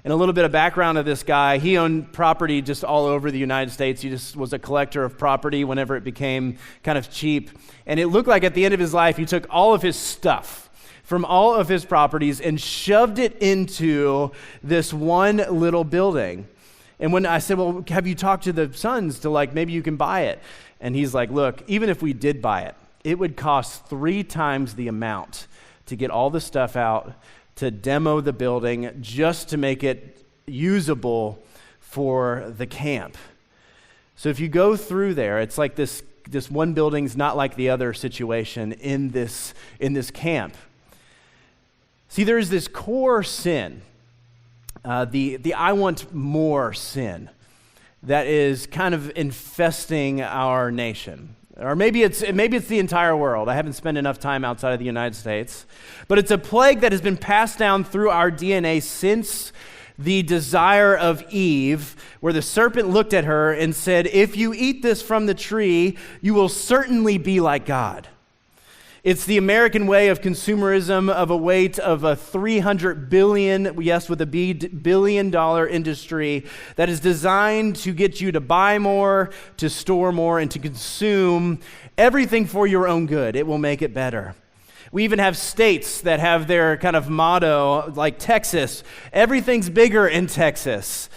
And a little bit of background of this guy, he owned property just all over the United States. He just was a collector of property whenever it became kind of cheap. And it looked like at the end of his life, he took all of his stuff from all of his properties and shoved it into this one little building. And when I said, well, have you talked to the sons to maybe you can buy it? And he's like, look, even if we did buy it, it would cost 3 times the amount to get all the stuff out, to demo the building, just to make it usable for the camp. So if you go through there, it's like this one building's not like the other situation in this camp. See, there's this core sin, the I want more sin, that is kind of infesting our nation. Or maybe it's the entire world. I haven't spent enough time outside of the United States. But it's a plague that has been passed down through our DNA since the desire of Eve, where the serpent looked at her and said, if you eat this from the tree, you will certainly be like God. It's the American way of consumerism of a weight of a $300 billion, yes, with a B, billion-dollar industry that is designed to get you to buy more, to store more, and to consume everything for your own good. It will make it better. We even have states that have their kind of motto, like Texas, everything's bigger in Texas.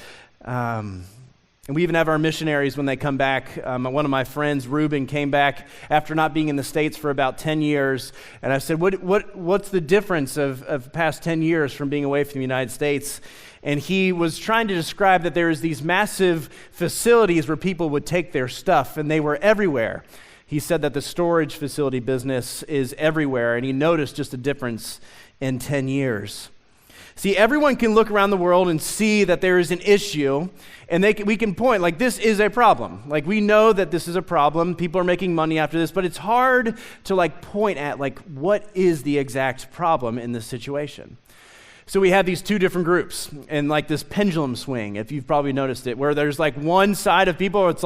And we even have our missionaries when they come back. One of my friends, Ruben, came back after not being in the States for about 10 years. And I said, what's the difference of past 10 years from being away from the United States? And he was trying to describe that there's these massive facilities where people would take their stuff, and they were everywhere. He said that the storage facility business is everywhere, and he noticed just a difference in 10 years. See, everyone can look around the world and see that there is an issue, and we can point, this is a problem. We know that this is a problem. People are making money after this, but it's hard to point at, what is the exact problem in this situation? So we have these two different groups, and this pendulum swing, if you've probably noticed it, where there's one side of people, it's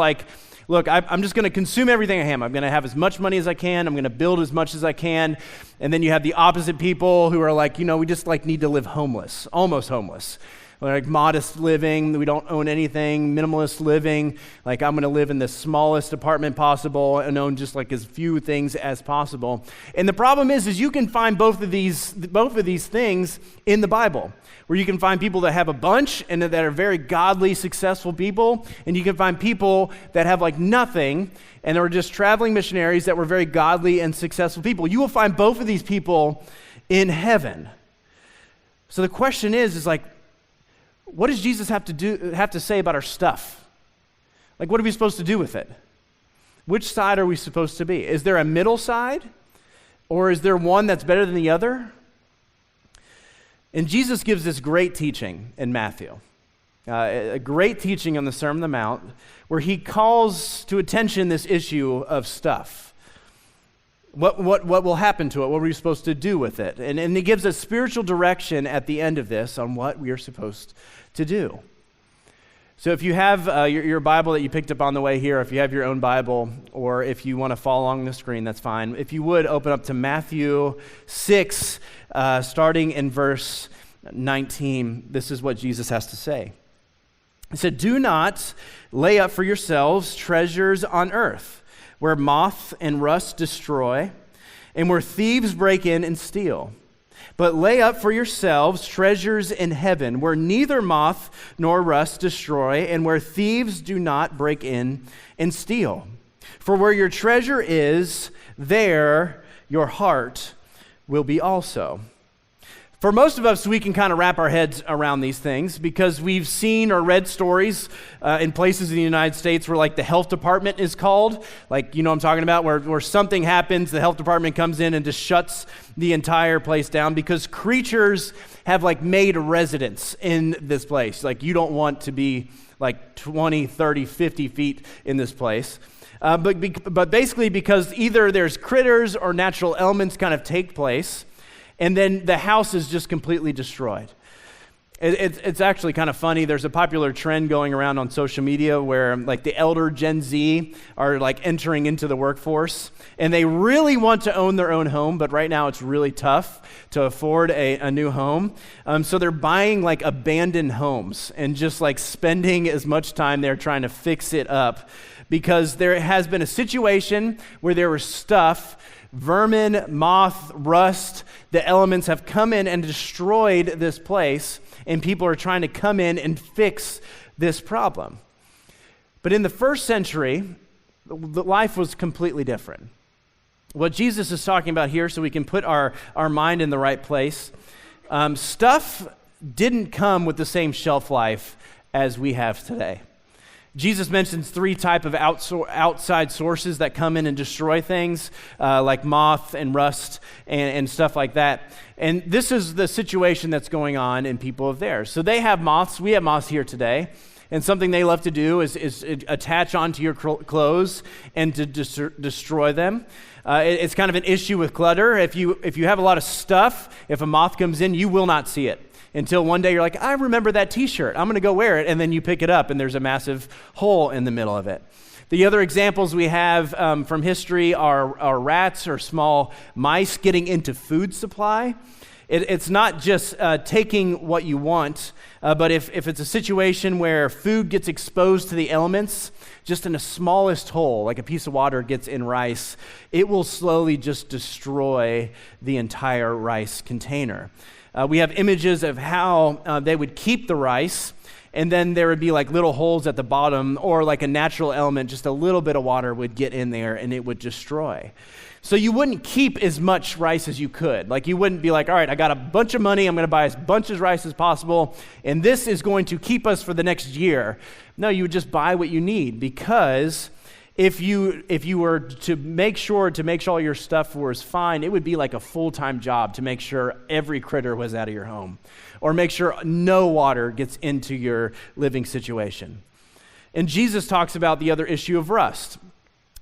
look, I'm just going to consume everything I have. I'm going to have as much money as I can. I'm going to build as much as I can. And then you have the opposite people who are we just need to live homeless, almost homeless. Modest living, we don't own anything, minimalist living. I'm going to live in the smallest apartment possible and own just as few things as possible. And the problem is you can find both of these things in the Bible, where you can find people that have a bunch and that are very godly, successful people, and you can find people that have nothing and are just traveling missionaries that were very godly and successful people. You will find both of these people in heaven. So the question is what does Jesus have to say about our stuff? What are we supposed to do with it? Which side are we supposed to be? Is there a middle side? Or is there one that's better than the other? And Jesus gives this great teaching in Matthew, a great teaching on the Sermon on the Mount, where he calls to attention this issue of stuff. What will happen to it? What are we supposed to do with it? And he gives us spiritual direction at the end of this on what we are supposed to do. So if you have your Bible that you picked up on the way here, if you have your own Bible, or if you want to follow along the screen, that's fine. If you would, open up to Matthew 6, starting in verse 19. This is what Jesus has to say. He said, "Do not lay up for yourselves treasures on earth, where moth and rust destroy, and where thieves break in and steal. But lay up for yourselves treasures in heaven, where neither moth nor rust destroy, and where thieves do not break in and steal. For where your treasure is, there your heart will be also." For most of us, we can kind of wrap our heads around these things because we've seen or read stories in places in the United States where the health department is called. You know what I'm talking about, where something happens, the health department comes in and just shuts the entire place down because creatures have made a residence in this place. You don't want to be 20, 30, 50 feet in this place. But basically because either there's critters or natural elements kind of take place, and then the house is just completely destroyed. It's actually kind of funny. There's a popular trend going around on social media where like the elder Gen Z are like entering into the workforce, and they really want to own their own home, but right now it's really tough to afford a new home. So they're buying like abandoned homes and just like spending as much time there trying to fix it up, because there has been a situation where there was stuff, vermin, moth, rust, the elements have come in and destroyed this place, and people are trying to come in and fix this problem. But in the first century, the life was completely different. What Jesus is talking about here, so we can put our mind in the right place, stuff didn't come with the same shelf life as we have today. Jesus mentions 3 types of outside sources that come in and destroy things, like moth and rust and stuff like that. And this is the situation that's going on in people of theirs. So they have moths. We have moths here today. And something they love to do is attach onto your clothes and to destroy them. It's kind of an issue with clutter. If you have a lot of stuff, if a moth comes in, you will not see it until one day you're like, I remember that t-shirt. I'm going to go wear it. And then you pick it up and there's a massive hole in the middle of it. The other examples we have from history are rats or small mice getting into food supply. It's not just taking what you want, but if it's a situation where food gets exposed to the elements, just in the smallest hole, like a piece of water gets in rice, it will slowly just destroy the entire rice container. We have images of how they would keep the rice, and then there would be like little holes at the bottom, or like a natural element, just a little bit of water would get in there and it would destroy. So you wouldn't keep as much rice as you could. Like you wouldn't be like, all right, I got a bunch of money, I'm going to buy as much as rice as possible, and this is going to keep us for the next year. No, you would just buy what you need, because if you were to make sure all your stuff was fine, it would be like a full-time job to make sure every critter was out of your home, or make sure no water gets into your living situation. And Jesus talks about the other issue of rust.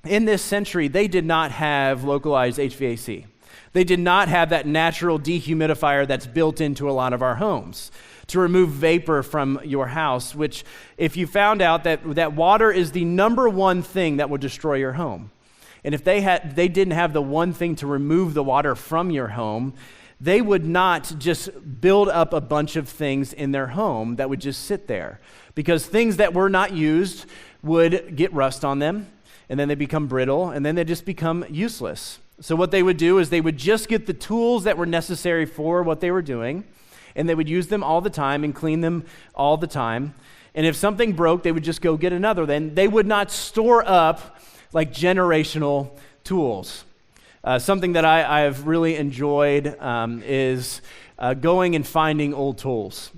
In this century, they did not have localized HVAC. They did not have that natural dehumidifier that's built into a lot of our homes to remove vapor from your house, which if you found out that water is the number one thing that will destroy your home. And if they didn't have the one thing to remove the water from your home, they would not just build up a bunch of things in their home that would just sit there, because things that were not used would get rust on them, and then they become brittle, and then they just become useless. So what they would do is they would just get the tools that were necessary for what they were doing, and they would use them all the time and clean them all the time. And if something broke, they would just go get another. Then they would not store up like generational tools. Something that I have really enjoyed is going and finding old tools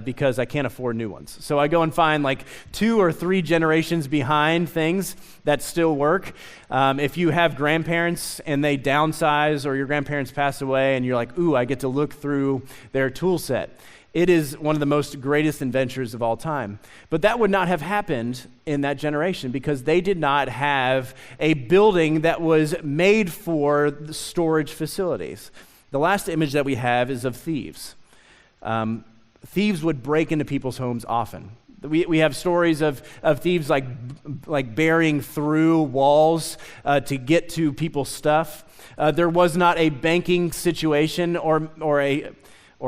because I can't afford new ones. So I go and find like 2 or 3 generations behind things that still work. If you have grandparents and they downsize, or your grandparents pass away and you're like, ooh, I get to look through their tool set. It is one of the most greatest adventures of all time. But that would not have happened in that generation, because they did not have a building that was made for the storage facilities. The last image that we have is of thieves. Thieves would break into people's homes often. We have stories of thieves like burying through walls to get to people's stuff. There was not a banking situation or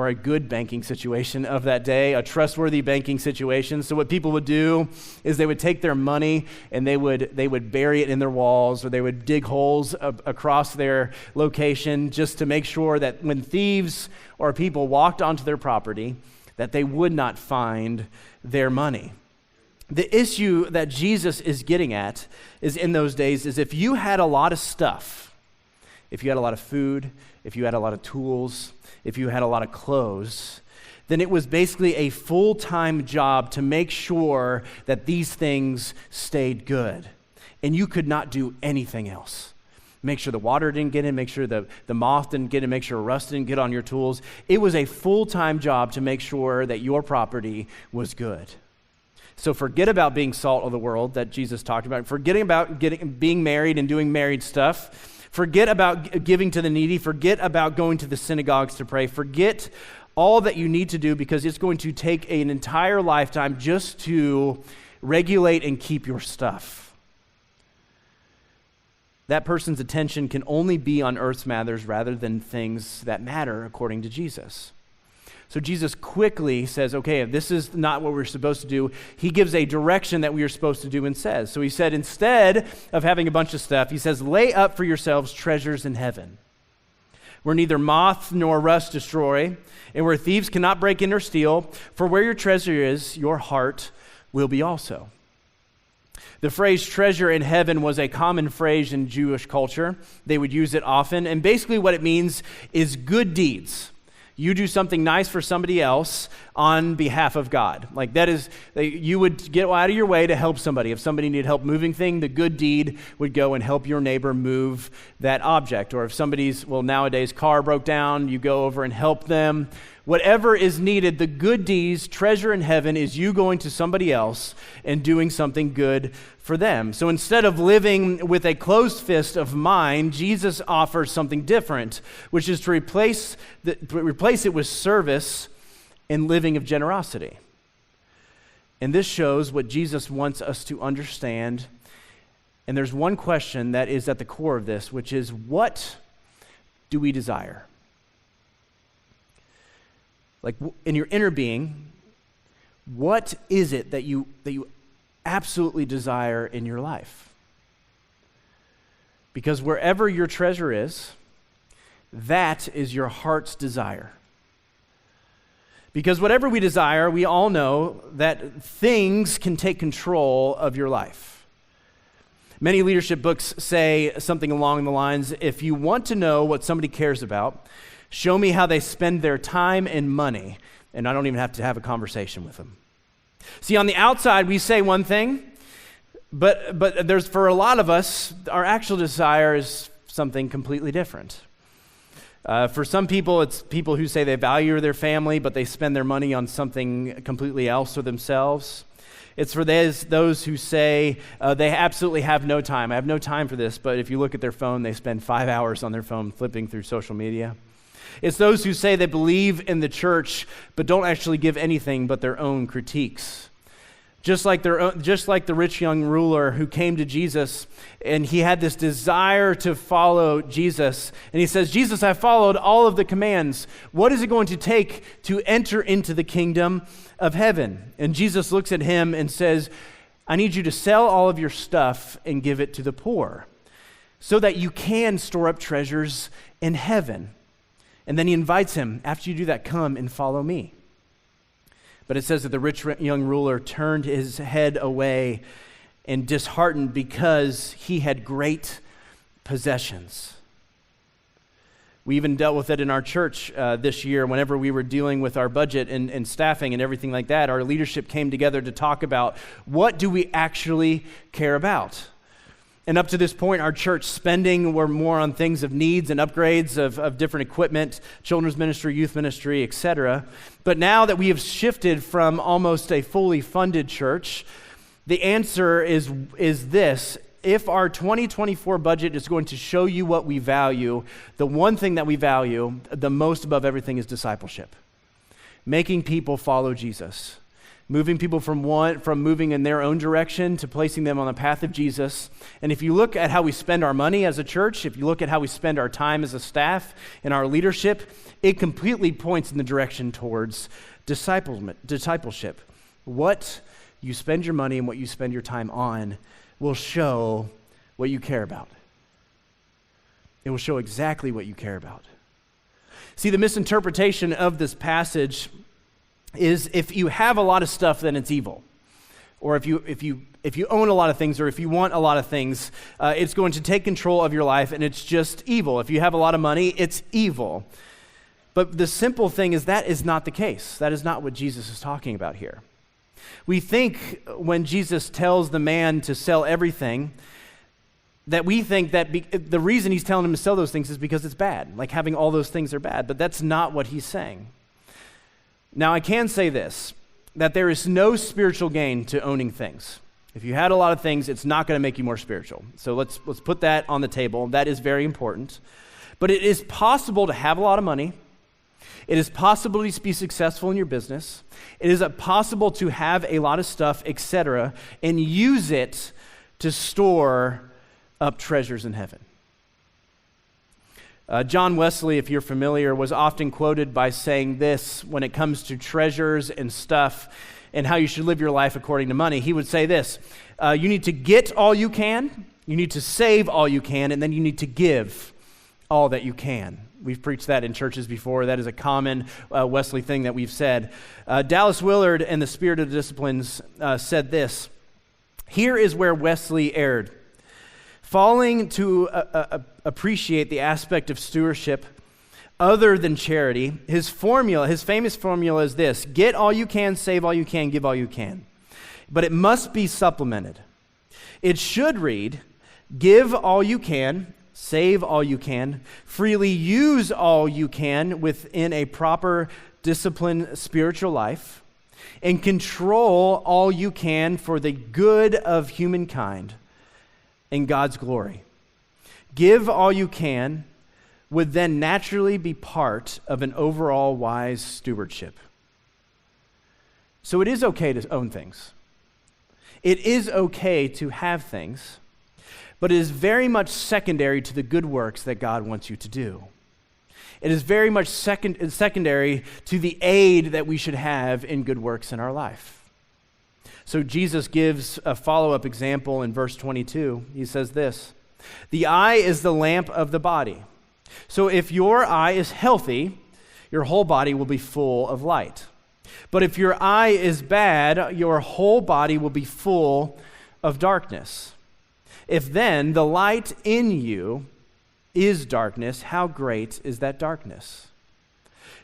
a good banking situation of that day, a trustworthy banking situation. So what people would do is they would take their money and they would bury it in their walls, or they would dig holes across their location just to make sure that when thieves or people walked onto their property, that they would not find their money. The issue that Jesus is getting at is in those days is if you had a lot of stuff, if you had a lot of food, if you had a lot of tools, if you had a lot of clothes, then it was basically a full-time job to make sure that these things stayed good. And you could not do anything else. Make sure the water didn't get in, make sure the moth didn't get in, make sure rust didn't get on your tools. It was a full-time job to make sure that your property was good. So forget about being salt of the world that Jesus talked about. Forgetting about being married and doing married stuff. Forget about giving to the needy. Forget about going to the synagogues to pray. Forget all that you need to do because it's going to take an entire lifetime just to regulate and keep your stuff. That person's attention can only be on earth's matters rather than things that matter according to Jesus. So Jesus quickly says, okay, if this is not what we're supposed to do, he gives a direction that we are supposed to do and says. So he said, instead of having a bunch of stuff, he says, lay up for yourselves treasures in heaven, where neither moth nor rust destroy, and where thieves cannot break in or steal, for where your treasure is, your heart will be also. The phrase treasure in heaven was a common phrase in Jewish culture. They would use it often, and basically what it means is good deeds. You do something nice for somebody else on behalf of God. Like that is, you would get out of your way to help somebody. If somebody needed help moving thing, the good deed would go and help your neighbor move that object. Or if somebody's, nowadays car broke down, you go over and help them. Whatever is needed, the good deeds, treasure in heaven, is you going to somebody else and doing something good for them. So instead of living with a closed fist of mind, Jesus offers something different, which is to replace it with service and living of generosity. And this shows what Jesus wants us to understand. And there's one question that is at the core of this, which is, what do we desire? Like in your inner being, what is it that you absolutely desire in your life? Because wherever your treasure is, that is your heart's desire. Because whatever we desire, we all know that things can take control of your life. Many leadership books say something along the lines, if you want to know what somebody cares about, show me how they spend their time and money, and I don't even have to have a conversation with them. See, on the outside, we say one thing, but there's, for a lot of us, our actual desire is something completely different. For some people, it's people who say they value their family, but they spend their money on something completely else or themselves. It's for those who say they absolutely have no time. I have no time for this, but if you look at their phone, they spend 5 hours on their phone flipping through social media. It's those who say they believe in the church, but don't actually give anything but their own critiques. Just like the rich young ruler who came to Jesus, and he had this desire to follow Jesus. And he says, Jesus, I followed all of the commands. What is it going to take to enter into the kingdom of heaven? And Jesus looks at him and says, I need you to sell all of your stuff and give it to the poor so that you can store up treasures in heaven. And then he invites him, after you do that, come and follow me. But it says that the rich young ruler turned his head away and disheartened because he had great possessions. We even dealt with it in our church this year whenever we were dealing with our budget and staffing and everything like that. Our leadership came together to talk about what do we actually care about. And up to this point, our church spending were more on things of needs and upgrades of different equipment, children's ministry, youth ministry, etc. But now that we have shifted from almost a fully funded church, the answer is this. If our 2024 budget is going to show you what we value, the one thing that we value the most above everything is discipleship. Making people follow Jesus. Moving people from moving in their own direction to placing them on the path of Jesus. And if you look at how we spend our money as a church, if you look at how we spend our time as a staff and our leadership, it completely points in the direction towards discipleship. What you spend your money and what you spend your time on will show what you care about. It will show exactly what you care about. See, the misinterpretation of this passage is if you have a lot of stuff, then it's evil. Or if you own a lot of things, or if you want a lot of things, it's going to take control of your life, and it's just evil. If you have a lot of money, it's evil. But the simple thing is that is not the case. That is not what Jesus is talking about here. We think when Jesus tells the man to sell everything, that we think that the reason he's telling him to sell those things is because it's bad. Like having all those things are bad. But that's not what he's saying. Now, I can say this, that there is no spiritual gain to owning things. If you had a lot of things, it's not going to make you more spiritual. So let's put that on the table. That is very important. But it is possible to have a lot of money It is possible to be successful in your business. It is possible to have a lot of stuff, etc., and use it to store up treasures in heaven. John Wesley, if you're familiar, was often quoted by saying this when it comes to treasures and stuff and how you should live your life according to money. He would say this, you need to get all you can, you need to save all you can, and then you need to give all that you can. We've preached that in churches before. That is a common Wesley thing that we've said. Dallas Willard in The Spirit of the Disciplines said this, here is where Wesley erred. Failing to appreciate the aspect of stewardship other than charity, his famous formula is this: get all you can, save all you can, give all you can. But it must be supplemented. It should read, give all you can, save all you can, freely use all you can within a proper disciplined spiritual life, and control all you can for the good of humankind in God's glory. Give all you can would then naturally be part of an overall wise stewardship. So it is okay to own things. It is okay to have things, but it is very much secondary to the good works that God wants you to do. It is very much secondary to the aid that we should have in good works in our life. So Jesus gives a follow-up example in verse 22. He says this, the eye is the lamp of the body. So if your eye is healthy, your whole body will be full of light. But if your eye is bad, your whole body will be full of darkness. If then the light in you is darkness, how great is that darkness?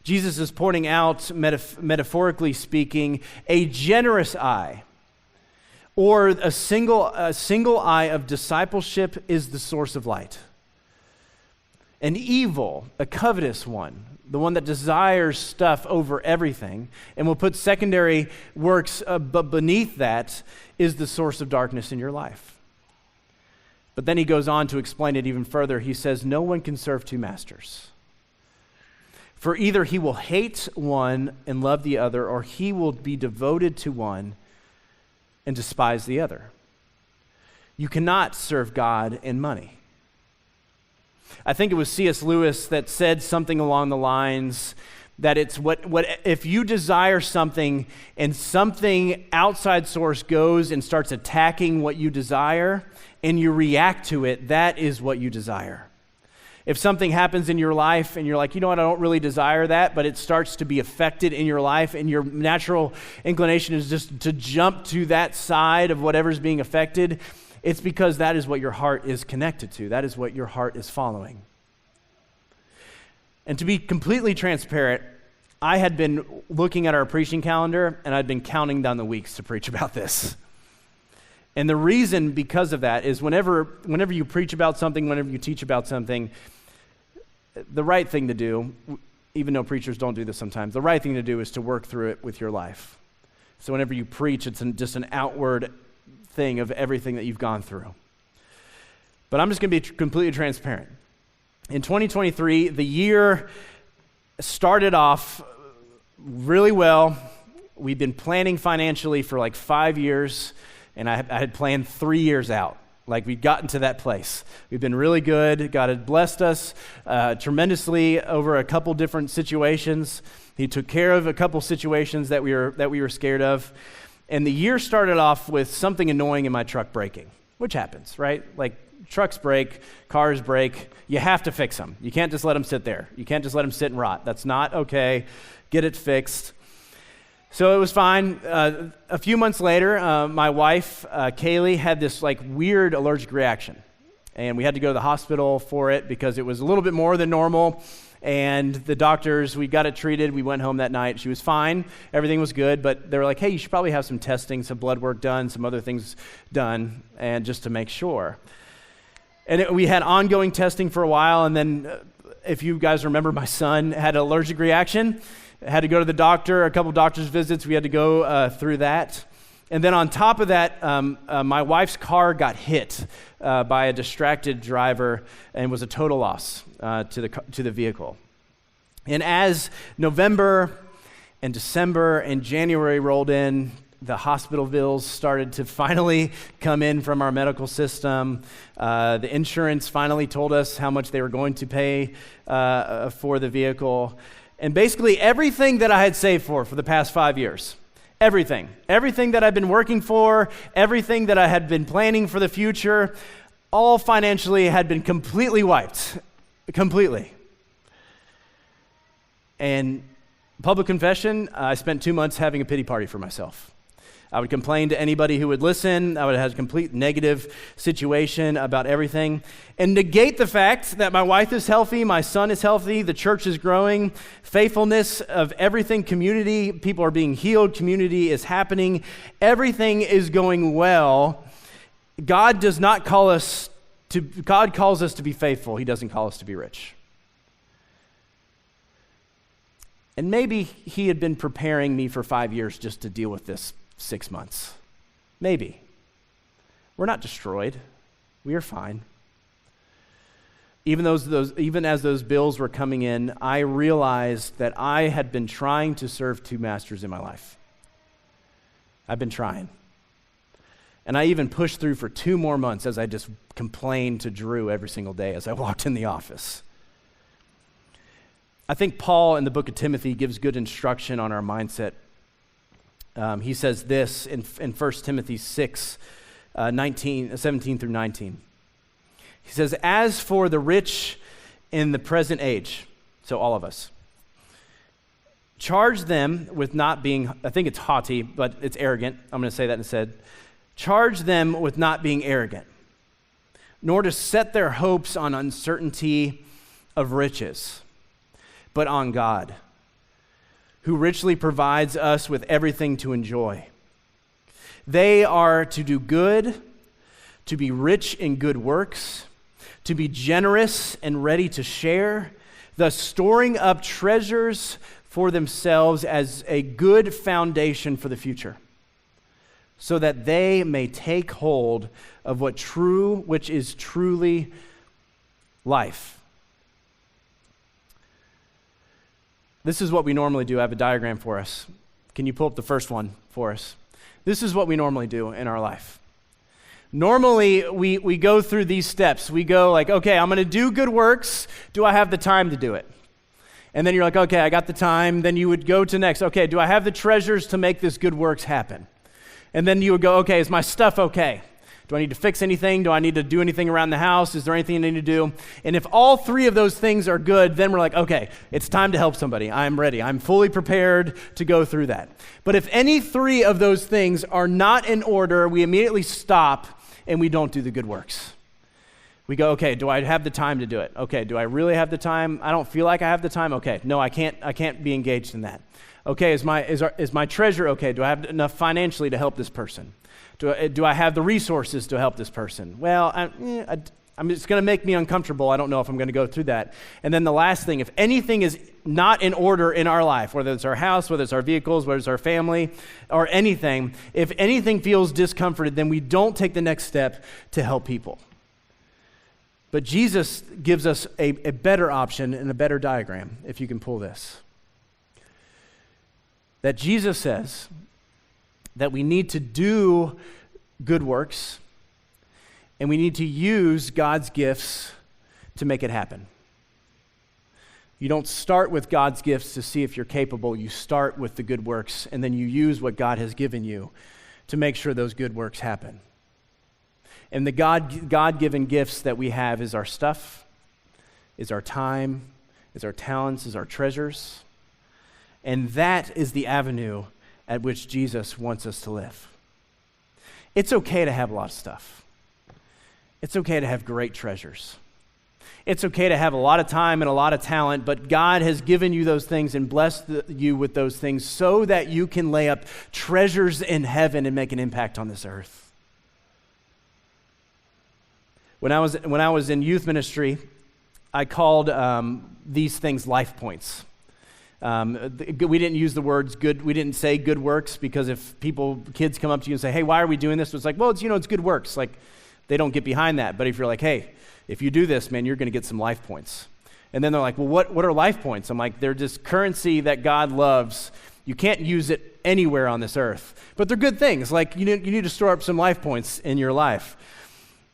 Jesus is pointing out, metaphorically speaking, a generous eye, or a single eye of discipleship is the source of light. An evil, a covetous one, the one that desires stuff over everything and will put secondary works but beneath that, is the source of darkness in your life. But then he goes on to explain it even further. He says, no one can serve two masters. For either he will hate one and love the other, or he will be devoted to one and despise the other. You cannot serve God and money. I think it was C.S. Lewis that said something along the lines that it's what if you desire something and something outside source goes and starts attacking what you desire and you react to it, that is what you desire. If something happens in your life and you're like, you know what, I don't really desire that, but it starts to be affected in your life and your natural inclination is just to jump to that side of whatever's being affected, it's because that is what your heart is connected to. That is what your heart is following. And to be completely transparent, I had been looking at our preaching calendar and I'd been counting down the weeks to preach about this. And the reason because of that is whenever you preach about something, whenever you teach about something, the right thing to do, even though preachers don't do this sometimes, the right thing to do is to work through it with your life. So whenever you preach, it's just an outward thing of everything that you've gone through. But I'm just going to be completely transparent. In 2023, the year started off really well. We've been planning financially for like 5 years, and I had planned 3 years out. Like we'd gotten to that place. We've been really good. God had blessed us tremendously over a couple different situations. He took care of a couple situations that we were scared of. And the year started off with something annoying in my truck breaking, which happens, right? Like trucks break, cars break. You have to fix them. You can't just let them sit there. You can't just let them sit and rot. That's not okay. Get it fixed. So it was fine. A few months later, my wife, Kaylee, had this like weird allergic reaction. And we had to go to the hospital for it because it was a little bit more than normal. And the doctors, we got it treated. We went home that night. She was fine. Everything was good. But they were like, hey, you should probably have some testing, some blood work done, some other things done, and just to make sure. And we had ongoing testing for a while. And then if you guys remember, my son had an allergic reaction. Had to go to the doctor, a couple doctor's visits. We had to go through that. And then on top of that, my wife's car got hit by a distracted driver and was a total loss to the vehicle. And as November and December and January rolled in, the hospital bills started to finally come in from our medical system. The insurance finally told us how much they were going to pay for the vehicle. And basically everything that I had saved for the past 5 years, everything that I've been working for, everything that I had been planning for the future, all financially had been completely wiped, completely. And public confession, I spent 2 months having a pity party for myself. I would complain to anybody who would listen. I would have a complete negative situation about everything and negate the fact that my wife is healthy, my son is healthy, the church is growing, faithfulness of everything, community, people are being healed, community is happening, everything is going well. God calls us to be faithful. He doesn't call us to be rich. And maybe he had been preparing me for 5 years just to deal with this 6 months. Maybe. We're not destroyed. We are fine. Even as those bills were coming in, I realized that I had been trying to serve two masters in my life. I've been trying. And I even pushed through for 2 more months as I just complained to Drew every single day as I walked in the office. I think Paul in the book of Timothy gives good instruction on our mindset. He says this in 1 Timothy 6, 17 through 19. He says, as for the rich in the present age, so all of us, charge them with not being, I think it's haughty, but it's arrogant. I'm going to say that instead. Charge them with not being arrogant, nor to set their hopes on uncertainty of riches, but on God, who richly provides us with everything to enjoy. They are to do good, to be rich in good works, to be generous and ready to share, thus storing up treasures for themselves as a good foundation for the future, so that they may take hold of which is truly life. This is what we normally do. I have a diagram for us. Can you pull up the first one for us? This is what we normally do in our life. Normally, we go through these steps. We go like, okay, I'm going to do good works. Do I have the time to do it? And then you're like, okay, I got the time. Then you would go to next. Okay, do I have the treasures to make this good works happen? And then you would go, okay, is my stuff okay? Do I need to fix anything? Do I need to do anything around the house? Is there anything I need to do? And if all 3 of those things are good, then we're like, okay, it's time to help somebody. I'm ready. I'm fully prepared to go through that. But if any 3 of those things are not in order, we immediately stop and we don't do the good works. We go, okay, do I have the time to do it? Okay, do I really have the time? I don't feel like I have the time. Okay, no, I can't be engaged in that. Okay, is my treasure okay? Do I have enough financially to help this person? Do I have the resources to help this person? Well, it's going to make me uncomfortable. I don't know if I'm going to go through that. And then the last thing, if anything is not in order in our life, whether it's our house, whether it's our vehicles, whether it's our family, or anything, if anything feels discomforted, then we don't take the next step to help people. But Jesus gives us a better option and a better diagram, if you can pull this. That Jesus says that we need to do good works and we need to use God's gifts to make it happen. You don't start with God's gifts to see if you're capable. You start with the good works and then you use what God has given you to make sure those good works happen. And the God-given gifts that we have is our stuff, is our time, is our talents, is our treasures. And that is the avenue at which Jesus wants us to live. It's okay to have a lot of stuff. It's okay to have great treasures. It's okay to have a lot of time and a lot of talent, but God has given you those things and blessed you with those things so that you can lay up treasures in heaven and make an impact on this earth. When I was in youth ministry, I called these things life points. We didn't use the words good. We didn't say good works because if kids come up to you and say, hey, why are we doing this? It's like, well, it's good works. Like they don't get behind that. But if you're like, hey, if you do this, man, you're going to get some life points. And then they're like, well, what are life points? I'm like, they're just currency that God loves. You can't use it anywhere on this earth. But they're good things. Like, you need to store up some life points in your life.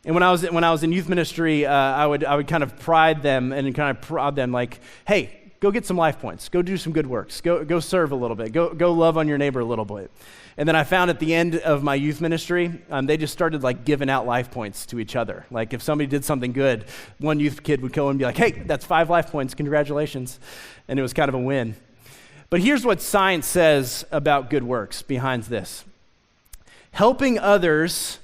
And when I was in youth ministry, I would kind of pride them and kind of prod them like, hey, go get some life points. Go do some good works. Go serve a little bit. Go love on your neighbor a little bit. And then I found at the end of my youth ministry, they just started like giving out life points to each other. Like if somebody did something good, one youth kid would go and be like, hey, that's 5 life points. Congratulations. And it was kind of a win. But here's what science says about good works behind this. Helping others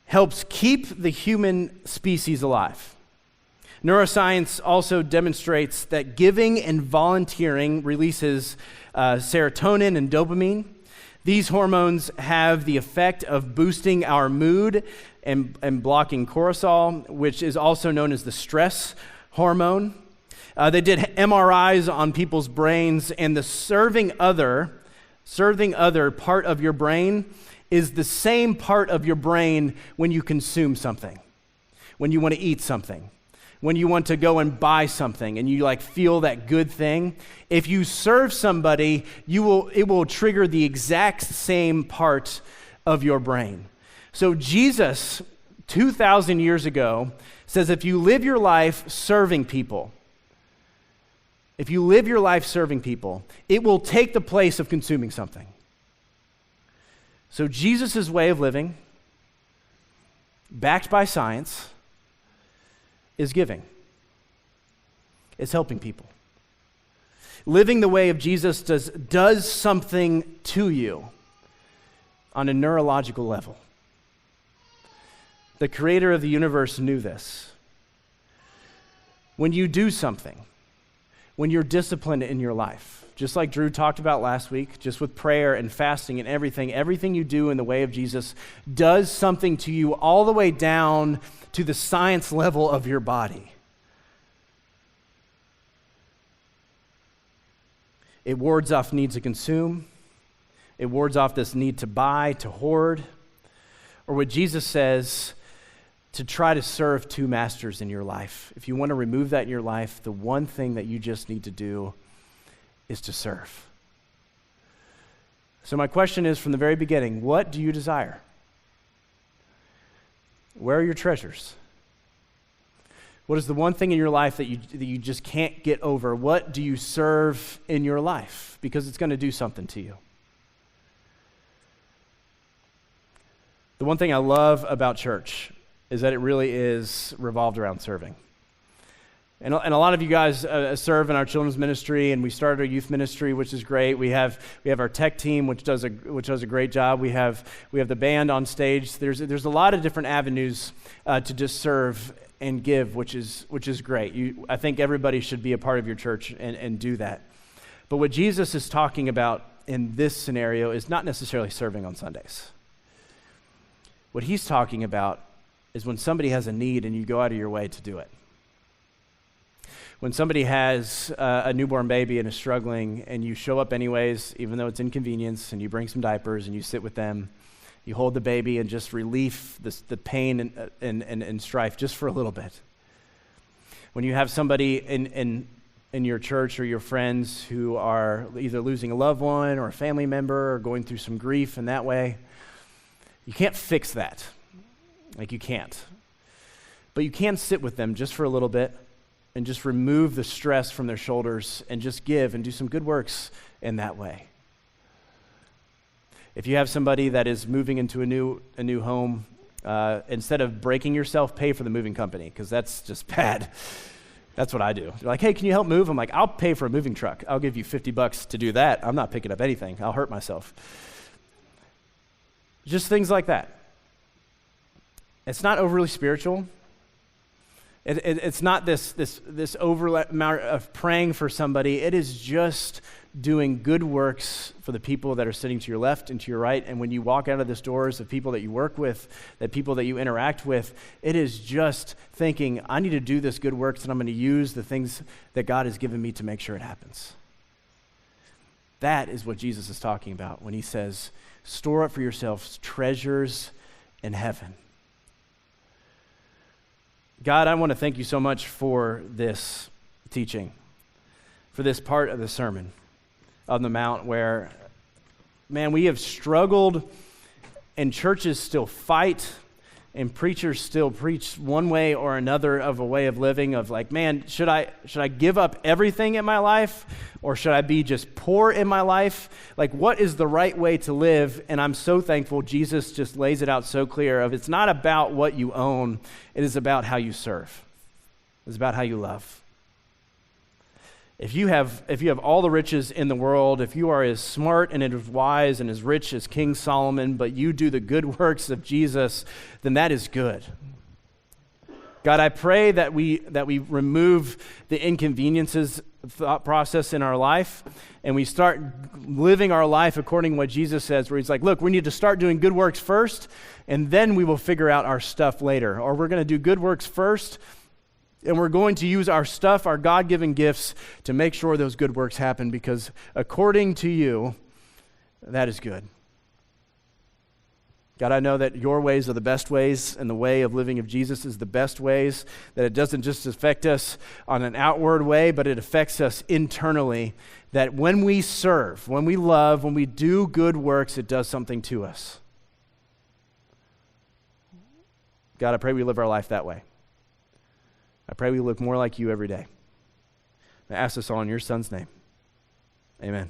helps keep the human species alive. Neuroscience also demonstrates that giving and volunteering releases serotonin and dopamine. These hormones have the effect of boosting our mood and blocking cortisol, which is also known as the stress hormone. They did MRIs on people's brains, and the serving other part of your brain is the same part of your brain when you consume something, when you want to eat something, when you want to go and buy something and you like feel that good thing. If you serve somebody, it will trigger the exact same part of your brain. So Jesus, 2,000 years ago, says if you live your life serving people, it will take the place of consuming something. So Jesus' way of living, backed by science, is giving. It's helping people. Living the way of Jesus does something to you on a neurological level. The creator of the universe knew this. When you do something, when you're disciplined in your life, just like Drew talked about last week, just with prayer and fasting and everything you do in the way of Jesus does something to you all the way down to the science level of your body. It wards off need to consume. It wards off this need to buy, to hoard, or what Jesus says, to try to serve 2 masters in your life. If you want to remove that in your life, the one thing that you just need to do is to serve. So my question is from the very beginning, what do you desire? Where are your treasures? What is the one thing in your life that you just can't get over? What do you serve in your life? Because it's going to do something to you. The one thing I love about church is that it really is revolved around serving. And a lot of you guys serve in our children's ministry, and we started our youth ministry, which is great. We have our tech team, which does a great job. We have the band on stage. There's a lot of different avenues to just serve and give, which is great. I think everybody should be a part of your church and do that. But what Jesus is talking about in this scenario is not necessarily serving on Sundays. What he's talking about is when somebody has a need and you go out of your way to do it. When somebody has a newborn baby and is struggling and you show up anyways, even though it's inconvenience, and you bring some diapers and you sit with them, you hold the baby and just relieve the pain and strife just for a little bit. When you have somebody in your church or your friends who are either losing a loved one or a family member or going through some grief in that way, you can't fix that. Like you can't. But you can sit with them just for a little bit and just remove the stress from their shoulders and just give and do some good works in that way. If you have somebody that is moving into a new home, instead of breaking yourself, pay for the moving company, because that's just bad. That's what I do. They're like, hey, can you help move? I'm like, I'll pay for a moving truck. I'll give you $50 to do that. I'm not picking up anything. I'll hurt myself. Just things like that. It's not overly spiritual. It's not this overlap amount of praying for somebody. It is just doing good works for the people that are sitting to your left and to your right. And when you walk out of these doors, the people that you work with, the people that you interact with, it is just thinking, I need to do this good works, and I'm going to use the things that God has given me to make sure it happens. That is what Jesus is talking about when he says, store up for yourselves treasures in heaven. God, I want to thank you so much for this teaching, for this part of the Sermon on the Mount where, man, we have struggled and churches still fight and preachers still preach one way or another of a way of living of like, man, should I give up everything in my life, or should I be just poor in my life? Like, what is the right way to live? And I'm so thankful Jesus just lays it out so clear of it's not about what you own, it is about how you serve. It's about how you love. If you have all the riches in the world, if you are as smart and as wise and as rich as King Solomon, but you do the good works of Jesus, then that is good. God, I pray that we remove the inconveniences thought process in our life, and we start living our life according to what Jesus says, where he's like, look, we need to start doing good works first, and then we will figure out our stuff later. Or we're going to do good works first, and we're going to use our stuff, our God-given gifts, to make sure those good works happen, because according to you, that is good. God, I know that your ways are the best ways, and the way of living of Jesus is the best ways, that it doesn't just affect us on an outward way, but it affects us internally, that when we serve, when we love, when we do good works, it does something to us. God, I pray we live our life that way. I pray we look more like you every day. I ask this all in your Son's name. Amen.